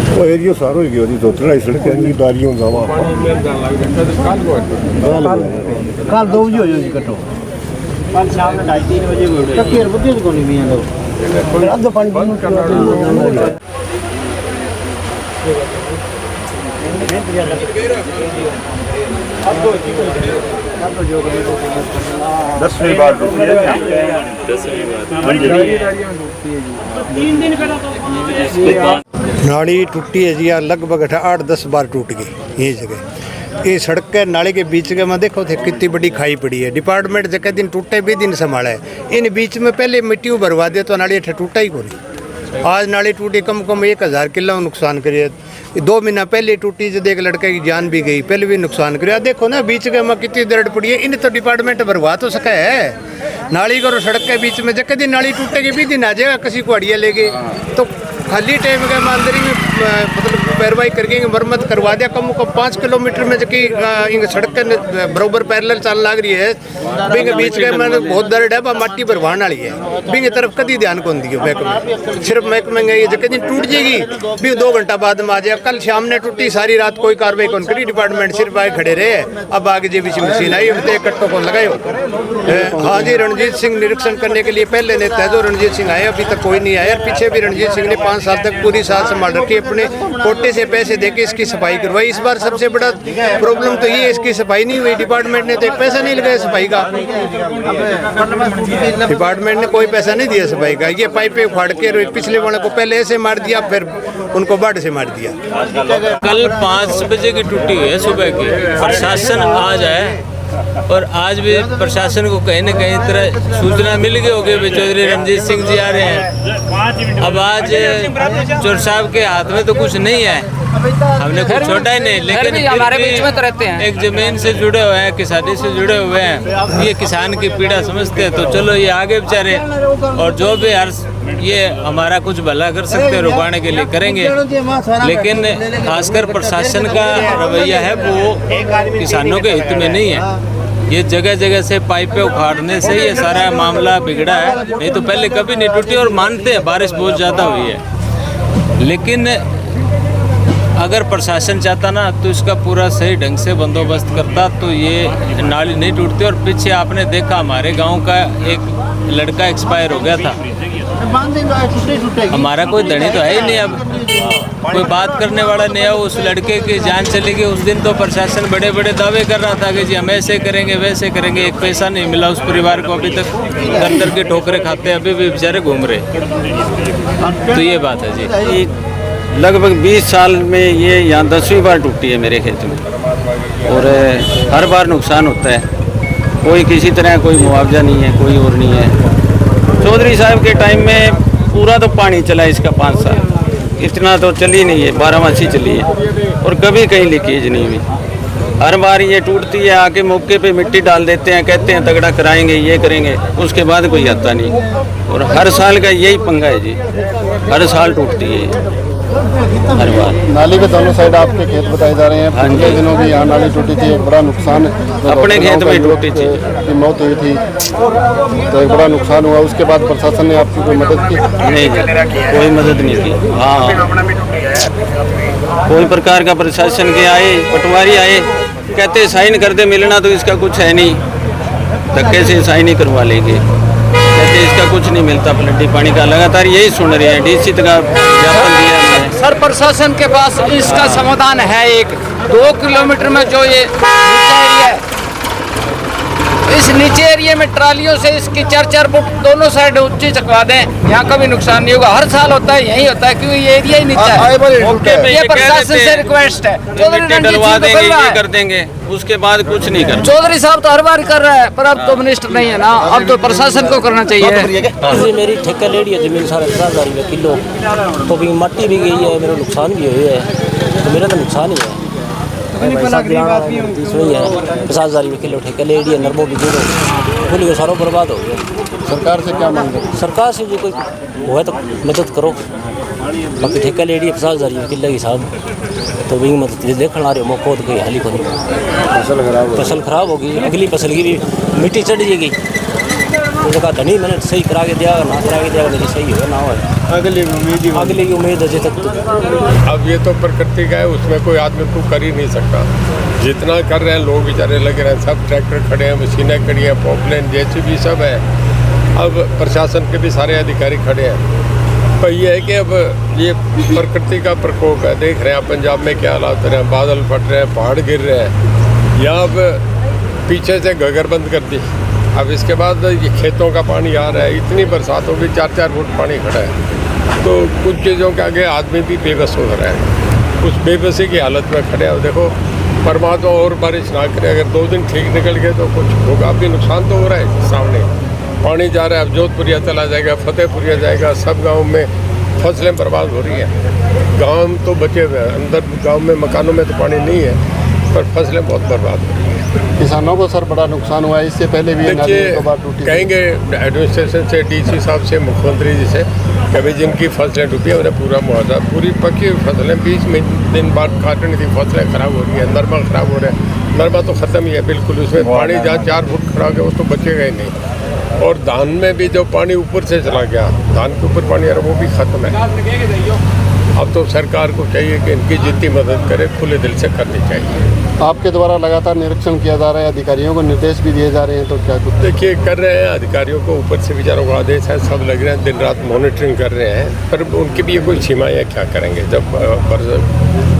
वो एरिया सारो ही गयो जी तो चढ़ाई सड़कें की दारियों जावा कल 2 बजे हो जी कटो कल शाम में 2:30 बजे हो गए तक बुद्धि को नहीं मिया दो अध पानी दसवीं बार नाली टूटी है जी, लगभग 8-10 बार टूट गई ये जगह। ये सड़क के नाले के बीच के में देखो थे कितनी बड़ी खाई पड़ी है। डिपार्टमेंट जगह दिन टूटे भी दिन संभाला है, इन बीच में पहले मिट्टी भरवा दे तो नाली टूटा ही कोई। आज नाली टूटी कम कम 1000 किलो नुकसान करिए। 2 महीना पहले टूटी जब एक लड़के की जान भी गई, पहले भी नुकसान करिया। देखो ना बीच के में कितनी दर्द पड़ी है, इन तो डिपार्टमेंट भरवा तो सका है। नाली करो सड़क के बीच में, जब दिन नाली टूटेगी भी दिन आ जाएगा, किसी को अड़िया लेगे तो खाली टाइम के अंदर ही मतलब पैरवाई करके मरम्मत करवा दिया। कम 5 किलोमीटर में जबकि सड़क के बराबर पैरेलल चल लग रही है, बिंग बीच के मैंने बहुत दर्द है, माटी भरवाने वाली है। बिंग तरफ कभी ध्यान कौन दियो महकमे, सिर्फ महकमे गई जब दिन टूट जाएगी भी 2 घंटा बाद में आ जाएगा। कल शाम ने टूटी, सारी रात कोई कार्रवाई कौन करी, डिपार्टमेंट सिर्फ आए खड़े रहे। अब आगे जी मशीन आई, कट्टों को लगाए। हाँ जी, रणजीत सिंह निरीक्षण करने के लिए पहले नेता है जो रणजीत सिंह आए, अभी तक कोई नहीं आया। पीछे भी रणजीत सिंह ने 5 साल तक पूरी साथ संभाल रखी, अपने कोटे से पैसे देके इसकी सफाई करवाई। इस बार सबसे बड़ा प्रॉब्लम तो ये, इसकी सफाई नहीं हुई। डिपार्टमेंट ने तो एक पैसा नहीं लगाया सफाई का, डिपार्टमेंट ने कोई पैसा नहीं दिया सफाई का। ये पाइपें उखाड़ के पिछले वाले को पहले ऐसे मार दिया, फिर उनको बाढ़ से मार दिया। कल 5 बजे की टूटी हुई है सुबह की। प्रशासन आज है और आज भी प्रशासन को कहीं न कहीं तरह सूचना मिल गई होगी भी चौधरी रणजीत सिंह जी आ रहे हैं। अब आज चोर साहब के हाथ में तो कुछ नहीं है, हमने कुछ छोटा ही नहीं, लेकिन हमारे बीच में तो रहते हैं, एक जमीन से जुड़े हुए हैं, किसानी से जुड़े हुए हैं, ये किसान की पीड़ा समझते हैं। तो चलो ये आगे बेचारे, और जो भी ये हमारा कुछ भला कर सकते हैं रुकाने के लिए करेंगे। लेकिन खासकर प्रशासन का रवैया है वो किसानों के हित में नहीं है। ये जगह जगह से पाइपें उखाड़ने से ये सारा मामला बिगड़ा है, नहीं तो पहले कभी नहीं टूटी। और मानते हैं बारिश बहुत ज़्यादा हुई है, लेकिन अगर प्रशासन चाहता ना तो इसका पूरा सही ढंग से बंदोबस्त करता तो ये नाली नहीं टूटती। और पीछे आपने देखा हमारे गांव का एक लड़का एक्सपायर हो गया था, हमारा कोई धनी तो है ही नहीं, अब कोई बात करने वाला नहीं है। उस लड़के की जान चली गई। उस दिन तो प्रशासन बड़े बड़े दावे कर रहा था कि जी हम ऐसे करेंगे वैसे करेंगे, एक पैसा नहीं मिला उस परिवार को। अभी तक दर के ठोकरे खाते, अभी भी बेचारे घूम रहे। तो ये बात है जी। लगभग 20 साल में ये यहाँ 10वीं बार टूटी है मेरे खेत में, और हर बार नुकसान होता है। कोई किसी तरह कोई मुआवजा नहीं है, कोई और नहीं है। चौधरी साहब के टाइम में पूरा तो पानी चला इसका 5 साल, इतना तो चली नहीं है, 12 चली है, और कभी कहीं लीकेज नहीं हुई। हर बार ये टूटती है, आके मौके पे मिट्टी डाल देते हैं, कहते हैं तगड़ा कराएंगे ये करेंगे, उसके बाद कोई आता नहीं। और हर साल का यही पंगा है जी, हर साल टूटती है हर बार। नाली के दोनों साइड आपके खेत बताए जा रहे हैं। पिछले दिनों भी यहाँ नाली टूटी थी, एक बड़ा नुकसान अपने खेत में टूटी थी, की मौत हुई थी, तो एक बड़ा नुकसान हुआ। उसके बाद प्रशासन ने आपकी कोई मदद की? नहीं, कोई मदद नहीं की। हाँ, कोई प्रकार का प्रशासन के आए, पटवारी आए, कहते साइन कर दे, मिलना तो इसका कुछ है नहीं, धक्के से साइन ही करवा लेंगे, कहते इसका कुछ नहीं मिलता पलटी पानी का। लगातार यही सुन रहे हैं, डीसी तक ज्ञापन दिया है। सर प्रशासन के पास इसका समाधान है। 2 किलोमीटर में जो ये एरिया है इस नीचे एरिया में ट्रालियों से इसकी 4-4 फुट दोनों साइड ऊंची चकवा दें, यहाँ कभी नुकसान नहीं होगा। हर साल होता है, यही होता है, क्योंकि ये एरिया ही नीचा है। ये प्रशासन से रिक्वेस्ट है, चौधरी रणजीत सिंह डलवा तो देंगे, कर रहा ये है। कर देंगे, उसके बाद कुछ नहीं कर। चौधरी साहब तो हर बार कर रहा है, पर अब तो मिनिस्टर नहीं है ना, अब तो प्रशासन को करना चाहिए। जी मेरी ठेका लेडी है जमीन 50,000 रुपये किलो, तो भी मट्टी भी गई है, मेरा नुकसान भी हुआ है, तो मेरा तो नुकसान ही है। वही है 50,000 रुपये किलो ठेका लेडी है, नरमो भी जीरो खुली गया, सारा बर्बाद हो गया। सरकार से क्या मांग है? सरकार से जो कोई हुआ तो मदद करो। बाकी ठेका लेडी है 50,000 रुपये किलो की साहब, तो भी मदद देखने आ रहे हो मौको तो कोई हाली को नहीं। फसल खराब होगी, अगली फसल की भी मिट्टी चढ़ जाएगी। तो कहा धनी मैंने सही करा के दिया, ना करा के दिया, मेरी सही हो ना हो, अगली की उम्मीद है जब तक। अब ये तो प्रकृति का है, उसमें कोई आदमी को कर ही नहीं सकता। जितना कर रहे हैं लोग बेचारे लगे रहे हैं, सब ट्रैक्टर खड़े हैं, मशीनें खड़ी हैं, पॉपलेन JCB सब है। अब प्रशासन के भी सारे अधिकारी खड़े हैं। पर यह है कि अब ये प्रकृति का प्रकोप है। देख रहे हैं पंजाब में क्या हालात हो रहे हैं, बादल फट रहे हैं, पहाड़ गिर रहे हैं। यहाँ अब पीछे से घगर बंद कर दी, अब इसके बाद ये खेतों का पानी आ रहा है। इतनी बरसात होगी, 4-4 फुट पानी खड़ा है, तो कुछ चीज़ों के आगे आदमी भी बेबस हो रहा है। उस बेबसी की हालत में खड़े हैं। देखो परमात्मा और बारिश ना करे, अगर 2 दिन ठीक निकल गए तो कुछ होगा। अभी नुकसान तो हो रहा है, सामने पानी जा रहा है। अब जोधपुरिया चला जाएगा, फतेहपुरिया जाएगा, सब गाँव में फसलें बर्बाद हो रही हैं। गाँव तो बचे हुए हैं, अंदर गाँव में मकानों में तो पानी नहीं है, पर फसलें बहुत बर्बाद हो रही हैं। किसानों को सर बड़ा नुकसान हुआ है, इससे पहले भी देखिए कहेंगे एडमिनिस्ट्रेशन से, DC साहब से, मुख्यमंत्री जी से, कभी जिनकी फसलें डूबी उन्हें पूरा मुआवजा, पूरी पकी हुई फसलें 20 दिन बाद काटने की फसलें खराब हो रही है। नरमा खराब हो रहा है, नरमा तो ख़त्म ही है बिल्कुल, उसमें पानी जहाँ 4 फुट खड़ा हो गया वो तो बचेगा ही नहीं। और धान में भी जो पानी ऊपर से चला गया, धान के ऊपर पानी आ रहा वो भी ख़त्म है। अब तो सरकार को चाहिए कि इनकी जितनी मदद करे खुले दिल से करनी चाहिए। आपके द्वारा लगातार निरीक्षण किया जा रहा है, अधिकारियों को निर्देश भी दिए जा रहे हैं, तो क्या कुछ? देखिए कर रहे हैं अधिकारियों को, ऊपर से बेचारों को आदेश है, सब लग रहे हैं, दिन रात मॉनिटरिंग कर रहे हैं, पर उनकी भी ये कोई सीमाएँ है, क्या करेंगे जब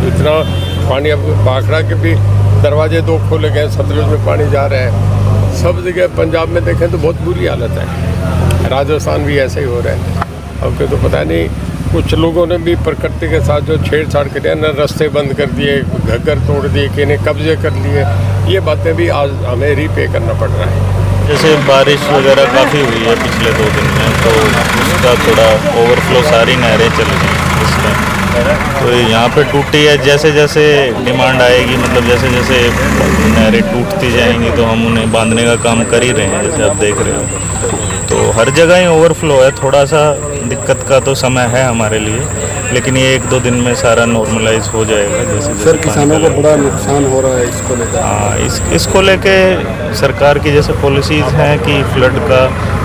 इतना पानी। अब भाखड़ा के भी दरवाजे 2 खोले गए, सतलुज में पानी जा रहा है। सब जगह पंजाब में देखें तो बहुत बुरी हालत है, राजस्थान भी ऐसे ही हो रहा है। अब तो पता नहीं, कुछ लोगों ने भी प्रकृति के साथ जो छेड़छाड़ करे न, रास्ते बंद कर दिए, घग्गर तोड़ दिए, किन्हें कब्जे कर लिए, ये बातें भी आज हमें रीपे करना पड़ रहा है। जैसे बारिश वगैरह काफ़ी हुई है पिछले 2 दिन में, तो उसका थोड़ा ओवरफ्लो, सारी नहरें चल गई इस टाइम। तो यहाँ पे टूटी है, जैसे जैसे डिमांड आएगी, मतलब जैसे जैसे नहरें टूटती जाएंगी तो हम उन्हें बांधने का काम कर ही रहे हैं, जैसे आप देख रहे हो। तो हर जगह ही ओवरफ्लो है, थोड़ा सा दिक्कत का तो समय है हमारे लिए, लेकिन ये 1-2 दिन में सारा नॉर्मलाइज हो जाएगा। जैसे सर किसानों को बड़ा नुकसान हो रहा है इसको लेकर? हाँ, इसको लेके सरकार की जैसे पॉलिसीज़ हैं कि फ्लड का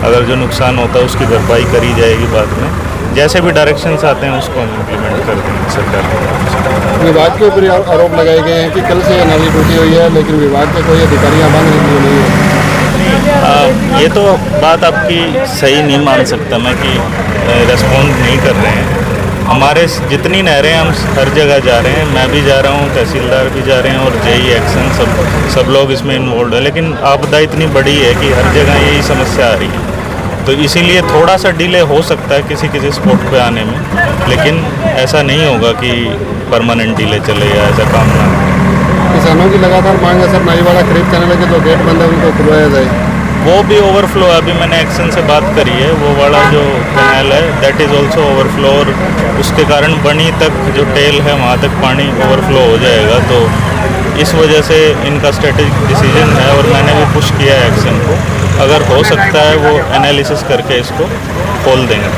अगर जो नुकसान होता है उसकी भरपाई करी जाएगी बाद में। जैसे भी डायरेक्शंस आते हैं उसको हम इम्प्लीमेंट कर देंगे सरकार की। विभाग के ऊपर आरोप लगाए गए हैं कि कल से ये नाली टूटी हुई है, लेकिन विभाग के कोई अधिकारियाँ बांधने के लिए नहीं है। ये तो बात आपकी सही नहीं मान सकता मैं कि रेस्पॉन्ड नहीं कर रहे हैं। हमारे जितनी नहरें हम हर जगह जा रहे हैं, मैं भी जा रहा हूँ, तहसीलदार भी जा रहे हैं, और JE एक्शन सब लोग इसमें इन्वॉल्व है, लेकिन आपदा इतनी बड़ी है कि हर जगह यही समस्या आ रही है। तो इसीलिए थोड़ा सा डिले हो सकता है किसी स्पॉट पे आने में, लेकिन ऐसा नहीं होगा कि परमानेंट डिले चले या ऐसा काम ना हो। किसानों की लगातार मांग है सर, नाईवाला खरीद करने लगे तो गेट बंद है, उनको खुलवाया जाए। वो भी ओवरफ्लो है, अभी मैंने एक्शन से बात करी है, वो वाला जो कैनाल है दैट इज़ ऑल्सो ओवरफ्लो, और उसके कारण बनी तक जो टेल है वहाँ तक पानी ओवरफ्लो हो जाएगा। तो इस वजह से इनका स्ट्रेटेजिक डिसीजन है, और मैंने भी पुश किया है एक्शन को। अगर हो सकता है वो एनालिसिस करके इसको खोल देंगे।